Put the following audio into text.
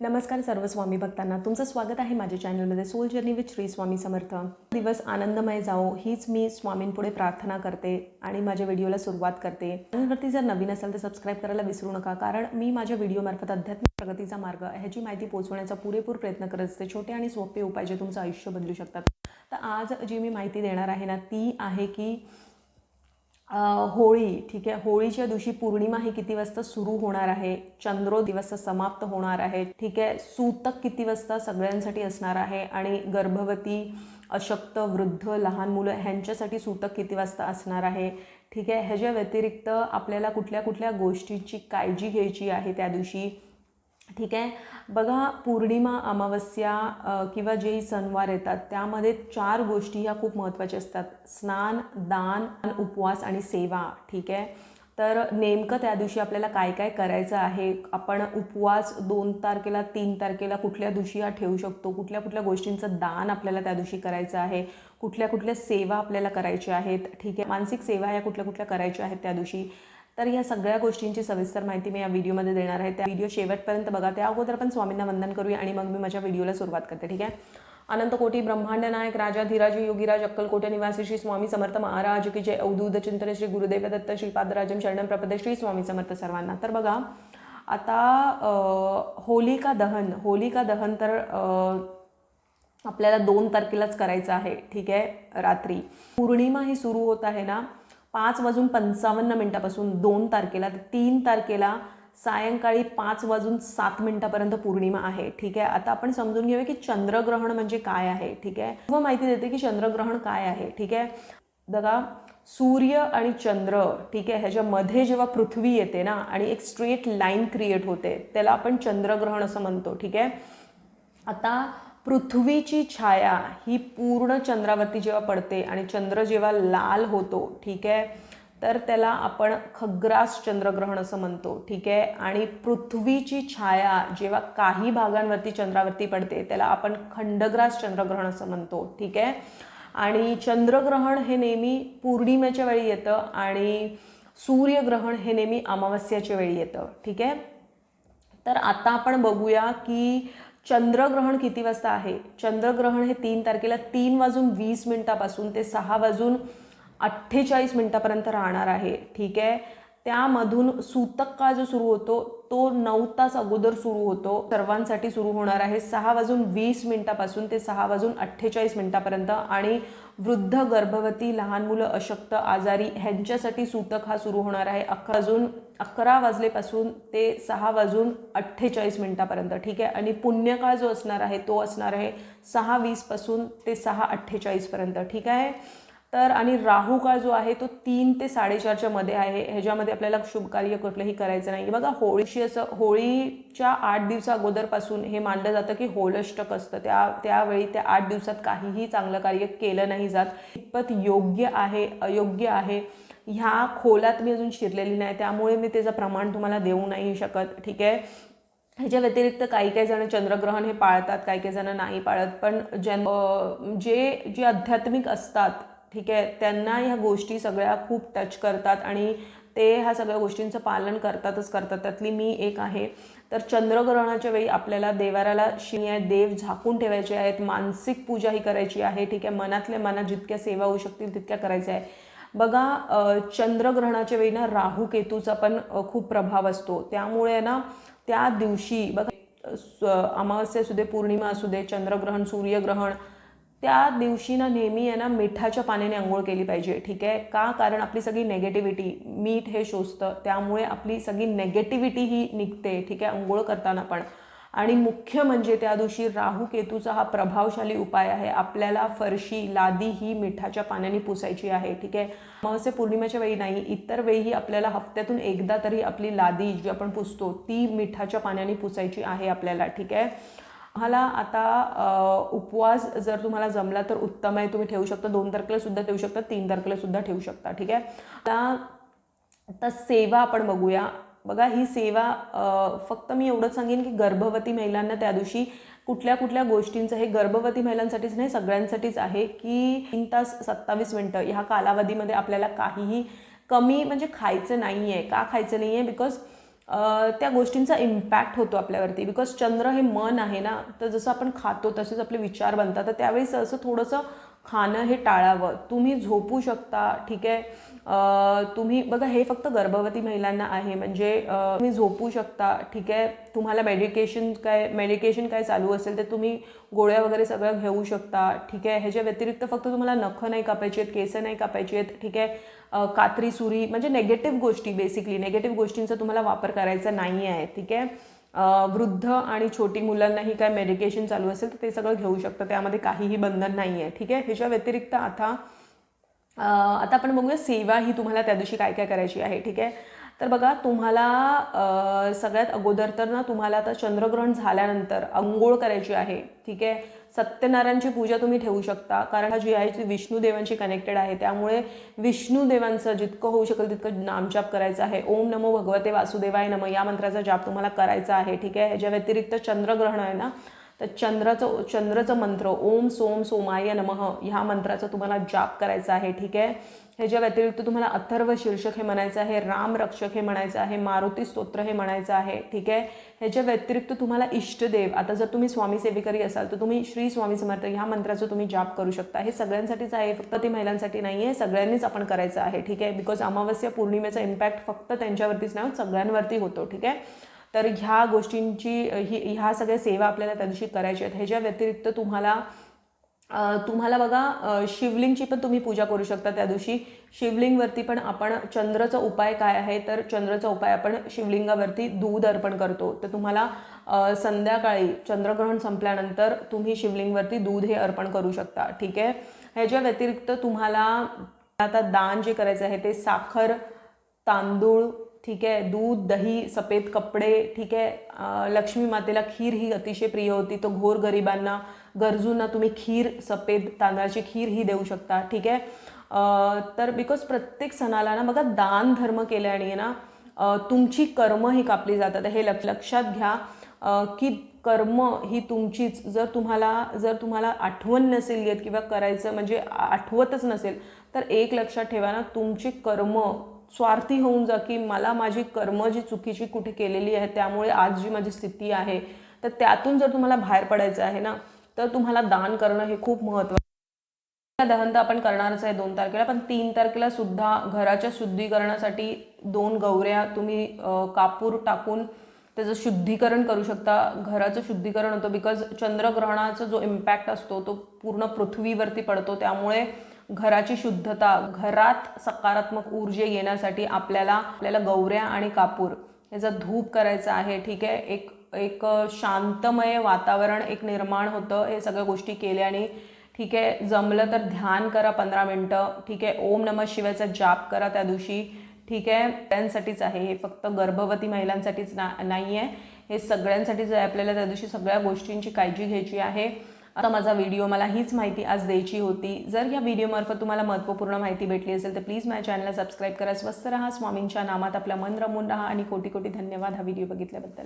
नमस्कार सर्व स्वामी भक्तांना, तुमचं स्वागत आहे माझ्या चॅनलमध्ये soul journey with Shri Swami Samarth. दिवस आनंदमय जाओ हीच मी स्वामींपुढे प्रार्थना करते आणि माझ्या व्हिडिओला सुरुवात करते। चॅनलवरती जर नवीन असाल तर सबस्क्राईब करायला विसरू नका, कारण मी माझ्या व्हिडिओमार्फत आध्यात्मिक प्रगतीचा मार्ग ह्याची माहिती पोहोचवण्याचा पुरेपूर प्रयत्न करत असते। छोटे आणि सोपे उपाय जे तुमचं आयुष्य बदलू शकतात। तर आज जी मी माहिती देणार आहे ना ती आहे की होळी, ठीक आहे। होळीच्या दिवशी पौर्णिमा ही किती वाजता सुरू होणार आहे, चंद्रोदय किती वाजता समाप्त होणार आहे, ठीक आहे। सूतक किती वाजता सगळ्यांसाठी असणार आहे आणि गर्भवती, अशक्त, वृद्ध, लहान मुलं ह्यांच्यासाठी सूतक किती वाजता असणार आहे, ठीक आहे। ह्याच्या व्यतिरिक्त आपल्याला कुठल्या कुठल्या गोष्टींची काळजी घ्यायची आहे त्या दिवशी, ठीक आहे। बघा, पौर्णिमा, अमावस्या किंवा जेही सणवार येतात त्यामध्ये 4 गोष्टी ह्या खूप महत्त्वाच्या असतात: स्नान, दान, उपवास आणि सेवा, ठीक आहे। तर नेमकं त्या दिवशी आपल्याला काय काय करायचं आहे, आपण उपवास 2 तारखेला 3 तारखेला कुठल्या दिवशी हा ठेवू शकतो, कुठल्या कुठल्या गोष्टींचं दान आपल्याला त्या दिवशी करायचं आहे, कुठल्या कुठल्या सेवा आपल्याला करायच्या आहेत, ठीक आहे। मानसिक सेवा ह्या कुठल्या कुठल्या करायच्या आहेत त्या दिवशी। तर या सगळ्या गोष्टींची सविस्तर माहिती मी या व्हिडिओमध्ये देणार आहे। त्या व्हिडिओ शेवटपर्यंत बघा। त्या अगोदर आपण स्वामींना वंदन करूया आणि मग मी माझ्या व्हिडिओला सुरुवात करते, ठीक आहे। अनंत कोटी ब्रह्मांड नायक राजाधिराज योगीराज अक्कलकोट निवासी श्री स्वामी समर्थ महाराज की जय। अवधूत चिंतन श्री गुरुदेव दत्त श्रीपादराजम शरणम प्रपदे श्री स्वामी समर्थ सर्वांना। तर बघा, आता होलिका दहन तर आपल्याला 2 तारखेलाच करायचं आहे, ठीक आहे, रात्री। पौर्णिमा ही सुरू होत आहे ना 5:55 2 तारखेला, 3 तारखेला सायंकाळी 5:07 पौर्णिमा आहे, ठीक आहे। आता आपण समजून घेऊया की चंद्रग्रहण म्हणजे काय आहे, ठीक आहे। व माहिती देते की चंद्रग्रहण काय आहे, ठीक आहे। बघा, सूर्य आणि चंद्र, ठीक आहे, ह्याच्यामध्ये जेव्हा पृथ्वी येते ना आणि एक स्ट्रेट लाईन क्रिएट होते त्याला आपण चंद्रग्रहण असं म्हणतो, ठीक आहे। आता पृथ्वीची छाया ही पूर्ण चंद्रावरती जेव्हा पडते आणि चंद्र जेव्हा लाल होतो, ठीक आहे, तर त्याला आपण खग्रास चंद्रग्रहण असं म्हणतो, ठीक आहे। आणि पृथ्वीची छाया जेव्हा काही भागांवरती चंद्रावरती पडते त्याला आपण खंडग्रास चंद्रग्रहण असं म्हणतो, ठीक आहे। आणि चंद्रग्रहण हे नेहमी पौर्णिमेच्या वेळी येतं आणि सूर्यग्रहण हे नेहमी अमावस्याच्या वेळी येतं, ठीक आहे। तर आता आपण बघूया की चंद्रग्रहण किती वाजता आहे। चंद्रग्रहण हे 3 तारखेला 3:20 ते 6:48 राहणार आहे, ठीक आहे। त्यामधून सूतक काळ जो सुरू होतो तो 9 तास अगोदर सुरू होतो, सर्वांसाठी सुरू होणार आहे 6:20 ते 6:48 आणि वृद्ध, गर्भवती, लहान मुलं, अशक्त, आजारी ह्यांच्यासाठी सूतक हा सुरू होणार आहे 11 वाजलेपासून ते 6:48 ठीक आहे। आणि पुण्यकाळ जो असणार आहे तो असणार आहे 6:20 ते 6:48, ठीक आहे। तर आणि राहू काळ जो आहे तो 3 ते 4:30 मध्ये आहे। ह्याच्यामध्ये आपल्याला शुभ कार्य कुठलंही करायचं नाही। बघा, होळीच्या 8 दिवसा अगोदरपासून हे मानलं जातं की होळष्टक असतं, त्यावेळी त्या 8 दिवसात काहीही चांगलं कार्य केलं नाही जात। कितपत योग्य आहे अयोग्य आहे ह्या खोलात मी अजून शिरलेली नाही, त्यामुळे मी त्याचं प्रमाण तुम्हाला देऊ नाही शकत, ठीक आहे। ह्याच्या व्यतिरिक्त काही जण चंद्रग्रहण हे पाळतात, काही जण नाही पाळत, पण जे आध्यात्मिक असतात, ठीक आहे, त्यांना ह्या गोष्टी सगळ्या खूप टच करतात आणि ते ह्या सगळ्या गोष्टींचं पालन करतातच करतात, त्यातली मी एक आहे। तर चंद्रग्रहणाच्या वेळी आपल्याला देवाऱ्याला देव झाकून ठेवायचे आहेत, मानसिक पूजा ही करायची आहे, ठीक आहे। मनातल्या मनात जितक्या सेवा होऊ शकतील तितक्या करायच्या आहे। बघा, चंद्रग्रहणाच्या वेळी ना राहू केतूचा पण खूप प्रभाव असतो, त्यामुळे ना त्या दिवशी बघा, अमावस्या असू दे, पौर्णिमा असू दे, चंद्रग्रहण, सूर्यग्रहण, त्या दिवशी ना नेहमी आहे ना मिठाच्या पाण्याने आंघोळ केली पाहिजे, ठीक आहे। का? कारण आपली सगळी नेगेटिव्हिटी, मीठ हे शोषतं, त्यामुळे आपली सगळी नेगेटिव्हिटी ही निघते, ठीक आहे, आंघोळ करताना पण। आणि मुख्य म्हणजे त्या दिवशी राहू केतूचा हा प्रभावशाली उपाय आहे। आपल्याला फरशी, लादी ही मिठाच्या पाण्याने पुसायची आहे, ठीक आहे। अमावस्या पौर्णिमेच्या वेळी नाही, इतर वेळीही आपल्याला हफ्त्यातून एकदा तरी आपली लादी जी आपण पुसतो ती मिठाच्या पाण्याने पुसायची आहे आपल्याला, ठीक आहे। तुम्हाला आता उपवास जर तुम्हाला जमला तर उत्तम आहे, तुम्ही ठेवू शकता, 2 तारखेला सुद्धा ठेवू शकता, 3 तारखेला सुद्धा ठेवू शकता, ठीक आहे। आता सेवा आपण बघूया। बघा, ही सेवा फक्त मी एवढंच सांगेन की गर्भवती महिलांना त्या दिवशी कुठल्या कुठल्या गोष्टींचं, हे गर्भवती महिलांसाठीच नाही सगळ्यांसाठीच आहे, की 3 तास 27 मिनिटं ह्या कालावधीमध्ये आपल्याला काहीही कमी म्हणजे खायचं नाही आहे। का खायचं नाही आहे? बिकॉज त्या गोष्टींचा इम्पॅक्ट होतो आपल्यावरती. बिकॉज चंद्र हे मन आहे ना, तर जसं आपण खातो तसेच आपले विचार बनतात. तर त्यावेळेस असं थोडंसं खाणं हे टाळावं. तुम्ही झोपू शकता, ठीक आहे. तुम्ही बघा, हे फक्त गर्भवती महिलांना आहे, म्हणजे तुम्ही झोपू शकता, ठीक आहे. तुम्हाला मेडिकेशन काय चालू असेल तर तुम्ही गोळ्या वगैरे सगळं घेऊ शकता, ठीक आहे. ह्याच्या व्यतिरिक्त फक्त तुम्हाला नखं नाही कापायची आहेत, केस नाही कापायची आहेत, ठीक आहे. कात्री सुरी म्हणजे नेगेटिव्ह गोष्टी, बेसिकली नेगेटिव्ह गोष्टींचा तुम्हाला वापर करायचा नाही आहे, ठीक आहे. वृद्ध आणि छोटी मुलांनाही काय मेडिकेशन चालू असेल तर ते सगळं घेऊ शकतं, त्यामध्ये काहीही बंधन नाही आहे, ठीक आहे. ह्याच्या व्यतिरिक्त आता आपण बघूया सेवा ही तुम्हाला त्या दिवशी काय काय करायची आहे, ठीक आहे. तर बघा, तुम्हाला सगळ्यात अगोदर तर ना तुम्हाला आता चंद्रग्रहण झाल्यानंतर अंघोळ करायची आहे, ठीक आहे. सत्यनारायणची पूजा तुम्ही ठेवू शकता, कारण हा जी आहे ती विष्णुदेवांशी कनेक्टेड आहे, त्यामुळे विष्णुदेवांचं जितकं होऊ शकेल तितकं नामजाप करायचं आहे. ओम नमो भगवते वासुदेवाय नमः या मंत्राचा जाप तुम्हाला करायचा आहे, ठीक आहे. ह्याच्या व्यतिरिक्त चंद्रग्रहण आहे ना, तर चंद्राचं मंत्र ओम सोम सोमाय नमः ह्या मंत्राचा तुम्हाला जाप करायचा आहे, ठीक आहे. ह्याच्या व्यतिरिक्त तुम्हाला अथर्व शीर्षक हे म्हणायचं आहे, राम रक्षक हे म्हणायचं आहे, मारुती स्तोत्र हे म्हणायचं आहे, ठीक आहे. ह्याच्या व्यतिरिक्त तुम्हाला इष्टदेव, आता जर तुम्ही स्वामी सेवेकरी असाल तर तुम्ही श्री स्वामी समर्थ ह्या मंत्राचं तुम्ही जाप करू शकता. हे सगळ्यांसाठीच आहे, फक्त ती महिलांसाठी नाही आहे, सगळ्यांनीच आपण करायचं आहे, ठीक आहे. बिकॉज अमावस्या पौर्णिमेचा इम्पॅक्ट फक्त त्यांच्यावरतीच नाही, सगळ्यांवरती होतो, ठीक आहे. तर ह्या गोष्टींची ह्या सगळ्या सेवा आपल्याला त्या दिवशी करायच्या आहेत. ह्याच्या व्यतिरिक्त तुम्हाला बघा, शिवलिंगची पण तुम्ही पूजा करू शकता त्या दिवशी. शिवलिंगवरती पण आपण चंद्राचा उपाय काय आहे, तर चंद्राचा उपाय आपण शिवलिंगावरती दूध अर्पण करतो. तर तुम्हाला संध्याकाळी चंद्रग्रहण संपल्यानंतर तुम्ही शिवलिंगवरती दूध हे अर्पण करू शकता, ठीक आहे. ह्याच्या व्यतिरिक्त तुम्हाला आता दान जे करायचं आहे ते साखर, तांदूळ, ठीक आहे, दूध, दही, सफेद कपडे, ठीक आहे. लक्ष्मी मातेला खीर ही अतिशय प्रिय होती, तो घोर गरिबांना, गरजूंना तुम्ही खीर, सफेद तांदळाची खीर ही देऊ शकता, ठीक आहे. तर बिकॉज प्रत्येक सणाला ना बघा, दान धर्म केल्याने ना तुमची कर्म ही कापली जातात. हे लक्षात घ्या की कर्म ही तुमचीच. जर तुम्हाला आठवण नसेल येत किंवा करायचं म्हणजे आठवतच नसेल तर एक लक्षात ठेवा ना, तुमची कर्म स्वार्थी होऊन जा की मला माझी कर्म जी चुकीची कुठे केलेली आहे त्यामुळे आज जी माझी स्थिती आहे, तर त्यातून जर तुम्हाला बाहेर पडायचं आहे ना, तर तुम्हाला दान करणं हे खूप महत्त्वाचं. दहन तर आपण करणारच आहे 2 तारखेला, पण 3 तारखेला सुद्धा घराच्या शुद्धीकरणासाठी 2 गौऱ्या तुम्ही कापूर टाकून त्याचं शुद्धीकरण करू शकता. घराचं शुद्धीकरण होतं, बिकॉज चंद्रग्रहणाचा जो इम्पॅक्ट असतो तो पूर्ण पृथ्वीवरती पडतो, त्यामुळे घराची शुद्धता, घरात सकारात्मक ऊर्जा येण्यासाठी आपल्याला गौऱ्या आणि कापूर याचा धूप करायचा आहे, ठीक आहे. एक शांतमय वातावरण एक निर्माण होतं हे सगळ्या गोष्टी केल्याने, ठीक आहे. जमलं तर ध्यान करा 15 मिनटं, ठीक आहे. ओम नमः शिवायचा जाप करा त्या दिवशी, ठीक आहे. त्यांसाठीच आहे हे, फक्त गर्भवती महिलांसाठीच नाही आहे, हे सगळ्यांसाठीच आहे. आपल्याला त्या दिवशी सगळ्या गोष्टींची काळजी घ्यायची आहे. आता माझा व्हिडिओ, मला हीच माहिती आज द्यायची होती. जर या व्हिडिओमार्फत तुम्हाला महत्त्वपूर्ण माहिती भेटली असेल तर प्लीज माझ्या चॅनलला सबस्क्राईब करा. स्वस्थ राहा, स्वामींच्या नामात आपलं मन रमून राहा आणि कोटी कोटी धन्यवाद हा व्हिडिओ बघितल्याबद्दल.